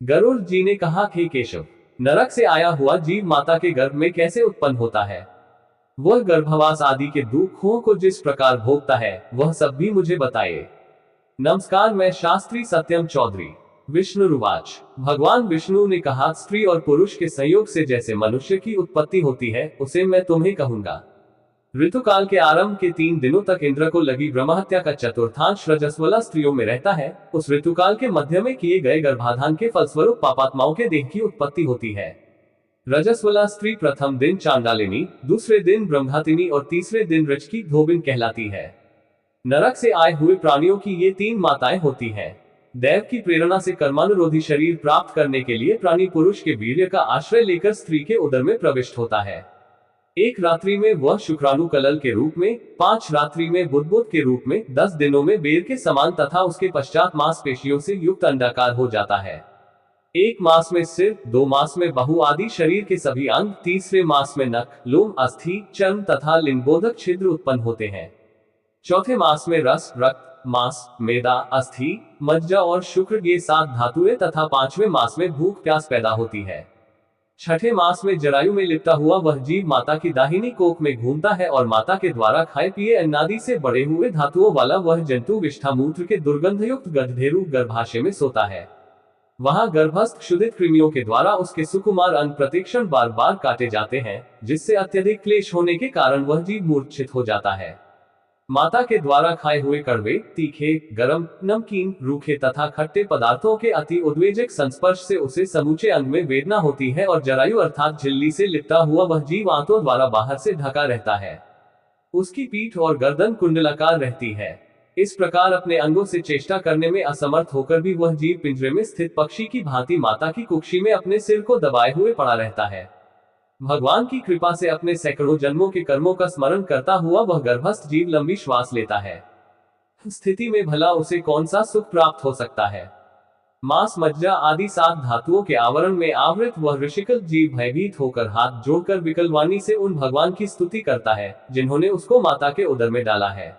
गरुड़ जी ने कहा, हे केशव, नरक से आया हुआ जीव माता के गर्भ में कैसे उत्पन्न होता है? वह गर्भवास आदि के दुखों को जिस प्रकार भोगता है, वह सब भी मुझे बताइए। नमस्कार, मैं शास्त्री सत्यम चौधरी। विष्णुरुवाच। भगवान विष्णु ने कहा, स्त्री और पुरुष के संयोग से जैसे मनुष्य की उत्पत्ति होती है, उसे मैं तुम्हें कहूंगा। ऋतुकाल के आरंभ के 3 दिनों तक इंद्र को लगी ब्रह्महत्या का चतुर्थांश रजस्वला स्त्रियों में रहता है। उस ऋतुकाल के मध्य में किए गए गर्भाधान के फलस्वरूप पापात्माओं के देह की उत्पत्ति होती है। रजस्वला स्त्री प्रथम दिन चांडालिनी, दूसरे दिन ब्रह्मघातिनी और तीसरे दिन रजकी धोबिन कहलाती है। नरक से आए हुए प्राणियों की ये 3 माताएं होती हैं। दैव की प्रेरणा से कर्मानुरोधी शरीर प्राप्त करने के लिए प्राणी पुरुष के वीर्य का आश्रय लेकर स्त्री के उदर में प्रविष्ट होता है। एक रात्रि में वह शुक्राणु कलल के रूप में, 5 रात्रि में बुद्बुद के रूप में, 10 दिनों में बेर के समान तथा उसके पश्चात मांसपेशियों से युक्त अंडाकार हो जाता है। 1 मास में सिर, 2 मास में बहु आदि शरीर के सभी अंग, तीसरे मास में नख, लोम, अस्थि, चर्म तथा लिंगबोधक छिद्र उत्पन्न होते हैं। चौथे मास में रस, रक्त, मांस, मेदा, अस्थि, मज्जा और शुक्र ये 7 धातुएं तथा 5वें मास में भूख प्यास पैदा होती है। छठे मास में जरायु में लिपटा हुआ वह जीव माता की दाहिनी कोख में घूमता है और माता के द्वारा खाए पिए अन्नादि से बड़े हुए धातुओं वाला वह जंतु विष्ठा मूत्र के दुर्गंधयुक्त गड्ढेरू गर्भाशय में सोता है। वहां गर्भस्थ क्षुधित कृमियों के द्वारा उसके सुकुमार अंग प्रतिक्षण बार बार काटे जाते हैं, जिससे अत्यधिक क्लेश होने के कारण वह जीव मूर्छित हो जाता है। माता के द्वारा खाए हुए कड़वे, तीखे, गरम, नमकीन, रूखे तथा खट्टे पदार्थों के अति उद्वेजक संस्पर्श से उसे समूचे अंग में वेदना होती है और जरायु अर्थात झिल्ली से लिपटा हुआ वह जीव आंतों द्वारा बाहर से ढका रहता है। उसकी पीठ और गर्दन कुंडलाकार रहती है। इस प्रकार अपने अंगों से चेष्टा करने में असमर्थ होकर भी वह जीव पिंजरे में स्थित पक्षी की भांति माता की कुक्षी में अपने सिर को दबाए हुए पड़ा रहता है। भगवान की कृपा से अपने सैकड़ों जन्मों के कर्मों का स्मरण करता हुआ वह गर्भस्थ जीव लंबी श्वास लेता है। स्थिति में भला उसे कौन सा सुख प्राप्त हो सकता है? मांस, मज्जा आदि 7 धातुओं के आवरण में आवृत वह ऋषिकल जीव भयभीत होकर हाथ जोड़कर विकलवाणी से उन भगवान की स्तुति करता है, जिन्होंने उसको माता के उदर में डाला है।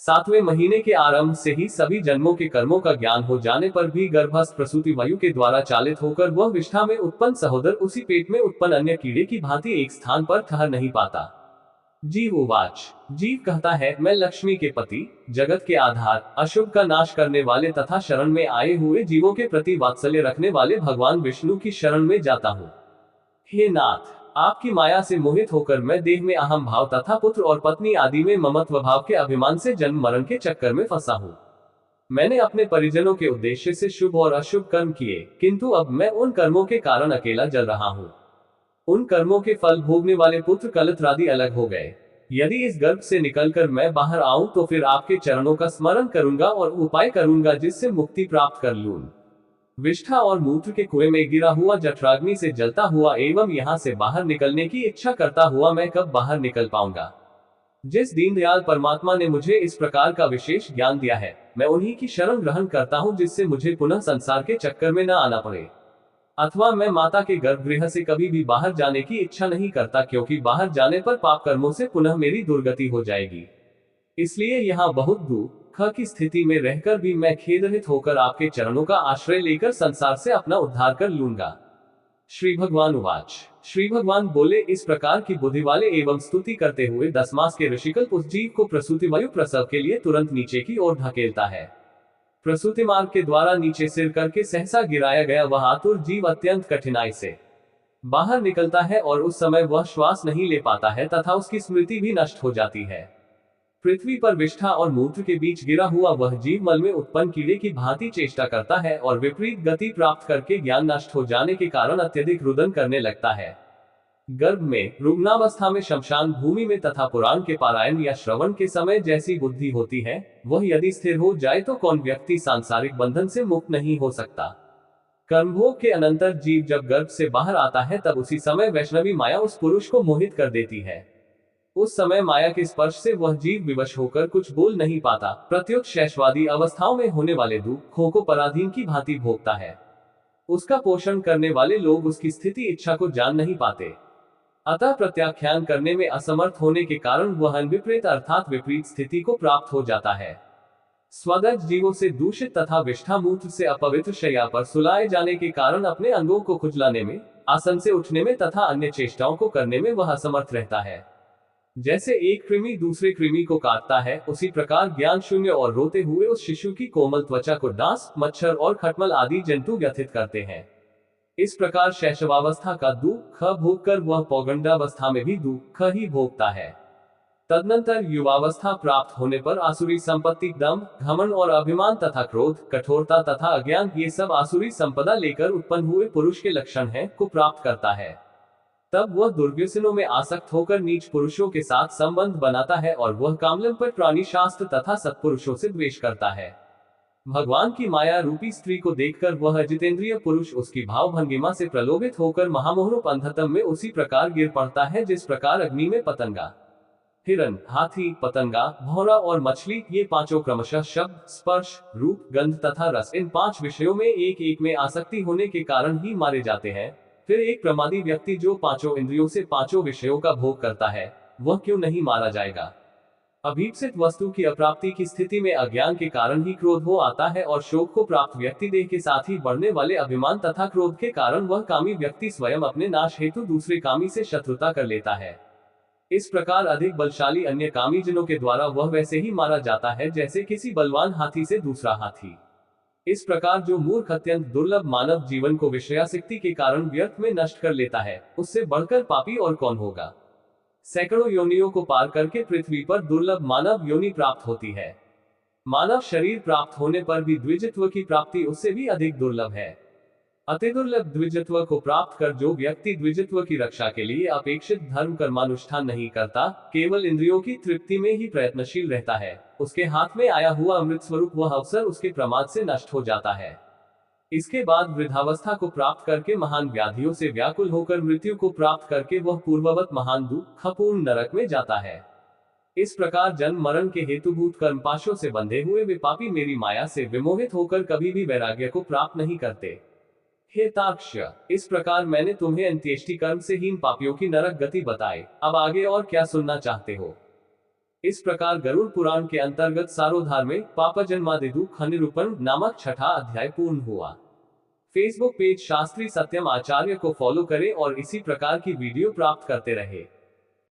7वें महीने के आरंभ से ही सभी जन्मों के कर्मों का ज्ञान हो जाने पर भी गर्भस्थ प्रसूति वायु के द्वारा चालित होकर वह विष्ठा में उत्पन्न सहोदर उसी पेट में उत्पन्न अन्य कीड़े की भांति एक स्थान पर ठहर नहीं पाता। जीव उवाच। जीव कहता है, मैं लक्ष्मी के पति, जगत के आधार, अशुभ का नाश करने वाले तथा शरण में आए हुए जीवों के प्रति वात्सल्य रखने वाले भगवान विष्णु की शरण में जाता हूँ। हे नाथ, आपकी माया से मोहित होकर मैं देह में अहम भाव तथा पुत्र और पत्नी आदि में ममत्व भाव के अभिमान से जन्म मरण के चक्कर में फंसा हूँ। मैंने अपने परिजनों के उद्देश्य से शुभ और अशुभ कर्म किए, किंतु अब मैं उन कर्मों के कारण अकेला जल रहा हूँ। उन कर्मों के फल भोगने वाले पुत्र कलत्रादि अलग हो गए। यदि इस गर्भ से निकलकर मैं बाहर आऊं तो फिर आपके चरणों का स्मरण करूंगा और उपाय करूंगा जिससे मुक्ति प्राप्त कर लूं। विष्ठा और मूत्र के कुएं में गिरा हुआ जठराग्नि से जलता हुआ एवं यहाँ से बाहर निकलने की इच्छा करता हुआ मैं कब बाहर निकल पाऊंगा? जिस दीनदयाल परमात्मा ने मुझे इस प्रकार का विशेष ज्ञान दिया है, मैं उन्हीं की शरण ग्रहण करता हूँ, जिससे मुझे पुनः संसार के चक्कर में न आना पड़े। अथवा मैं माता के गर्भगृह से कभी भी बाहर जाने की इच्छा नहीं करता, क्योंकि बाहर जाने पर पाप कर्मों से पुनः मेरी दुर्गति हो जाएगी। इसलिए यहाँ बहुत दुख की स्थिति में रहकर भी मैं खेदरहित होकर आपके चरणों का आश्रय लेकर संसार से अपना उद्धार कर लूंगा। श्री भगवान उवाच। श्री भगवान बोले, इस प्रकार की बुद्धि वाले एवं स्तुति करते हुए 10 मास के ऋषिकल उस जीव को प्रसूति वायु प्रसव के लिए तुरंत नीचे की ओर धकेलता है। प्रसूति मार्ग के द्वारा नीचे सिर करके सहसा गिराया गया वह आतुर जीव अत्यंत कठिनाई से बाहर निकलता है और उस समय वह श्वास नहीं ले पाता है तथा उसकी स्मृति भी नष्ट हो जाती है। पृथ्वी पर विष्ठा और मूत्र के बीच गिरा हुआ वह जीव मल में उत्पन्न कीड़े की भांति चेष्टा करता है और विपरीत गति प्राप्त करके ज्ञान नष्ट हो जाने के कारण अत्यधिक रुदन करने लगता है। गर्भ में, रुग्णावस्था में, शमशान भूमि में तथा पुराण के पारायण या श्रवण के समय जैसी बुद्धि होती है, वह यदि स्थिर हो जाए तो कौन व्यक्ति सांसारिक बंधन से मुक्त नहीं हो सकता। कर्मभोग के अनंतर जीव जब गर्भ से बाहर आता है तब उसी समय वैष्णवी माया उस पुरुष को मोहित कर देती है। उस समय माया के स्पर्श से वह जीव विवश होकर कुछ बोल नहीं पाता, प्रत्युत शैशवादी अवस्थाओं में होने वाले दुखों को पराधीन की भांति भोगता है। उसका पोषण करने वाले लोग उसकी स्थिति इच्छा को जान नहीं पाते, अतः प्रत्याख्यान करने में असमर्थ होने के कारण वह अनविपरीत अर्थात विपरीत स्थिति को प्राप्त हो जाता है। स्वगत जीवों से दूषित तथा विष्ठा मूत्र से अपवित्र शैया पर सुलाए जाने के कारण अपने अंगों को खुजलाने में, आसन से उठने में तथा अन्य चेष्टाओं को करने में वह असमर्थ रहता है। जैसे एक कृमि दूसरे कृमि को काटता है, उसी प्रकार ज्ञान शून्य और रोते हुए उस शिशु की कोमल त्वचा को डांस, मच्छर और खटमल आदि जंतु व्यथित करते हैं। इस प्रकार शैशवावस्था का दुख भोग कर वह पौगंडावस्था में भी दुख ही भोगता है। तदनंतर युवावस्था प्राप्त होने पर आसुरी संपत्ति, दम्भ, घमंड और अभिमान तथा क्रोध, कठोरता तथा अज्ञान, ये सब आसुरी संपदा लेकर उत्पन्न हुए पुरुष के लक्षण हैं, को प्राप्त करता है। तब वह दुर्व्यसनों में आसक्त होकर नीच पुरुषों के साथ संबंध बनाता है और वह कामलंपट प्राणी शास्त्र तथा सत्पुरुषों से द्वेष करता है। भगवान की माया रूपी स्त्री को देखकर वह जितेंद्रिय पुरुष उसकी भाव भंगिमा से प्रलोभित होकर महामोहरूप अंधतम में उसी प्रकार गिर पड़ता है जिस प्रकार अग्नि में पतंगा, हिरण, हाथी, पतंगा, भौरा और मछली, ये पांचों क्रमशः शब्द, स्पर्श, रूप, गंध तथा रस, इन पांच विषयों में एक एक में आसक्ति होने के कारण ही मारे जाते हैं। फिर एक प्रमादी व्यक्ति जो पांचों इंद्रियों से पांचों विषयों का भोग करता है, वह क्यों नहीं मारा जाएगा? अभीप्सित वस्तु की अप्राप्ति की स्थिति में अज्ञान के कारण ही क्रोध हो आता है और शोक को प्राप्त व्यक्ति देह के साथ ही बढ़ने वाले अभिमान तथा क्रोध के कारण वह कामी व्यक्ति स्वयं अपने नाश हेतु दूसरे कामी से शत्रुता कर लेता है। इस प्रकार अधिक बलशाली अन्य कामी जनों के द्वारा वह वैसे ही मारा जाता है जैसे किसी बलवान हाथी से दूसरा हाथी। इस प्रकार जो मूर्ख अत्यंत दुर्लभ मानव जीवन को विषयासक्ति के कारण व्यर्थ में नष्ट कर लेता है, उससे बढ़कर पापी और कौन होगा। सैकड़ों योनियों को पार करके पृथ्वी पर दुर्लभ मानव योनि प्राप्त होती है। मानव शरीर प्राप्त होने पर भी द्विजत्व की प्राप्ति उससे भी अधिक दुर्लभ है। अति दुर्लभ द्विजत्व को प्राप्त कर जो व्यक्ति द्विजत्व की रक्षा के लिए अपेक्षित धर्म कर्मानुष्ठान नहीं करता, केवल इंद्रियों की तृप्ति में ही प्रयत्नशील रहता है, उसके हाथ में आया हुआ अमृत स्वरूप वह अवसर उसके प्रमाद से नष्ट हो जाता है। इसके बाद वृद्धावस्था को प्राप्त करके महान व्याधियों से व्याकुल होकर मृत्यु को प्राप्त करके वह पूर्ववत महान दुःखपूर्ण नरक में जाता है। इस प्रकार जन्म मरण के हेतुभूत कर्मपाशों से बंधे हुए वे पापी मेरी माया से विमोहित होकर कभी भी वैराग्य को प्राप्त नहीं करते। हे तार्क्ष्य, इस प्रकार मैंने तुम्हें अंत्येष्टि कर्म से हीन पापियों की नरक गति बताई। अब आगे और क्या सुनना चाहते हो? इस प्रकार गरुड़ पुराण के अंतर्गत सारोद्धार में पाप जन्मादि दुख निरूपण नामक छठा अध्याय पूर्ण हुआ। फेसबुक पेज शास्त्री सत्यम आचार्य को फॉलो करें और इसी प्रकार की वीडियो प्राप्त करते रहे।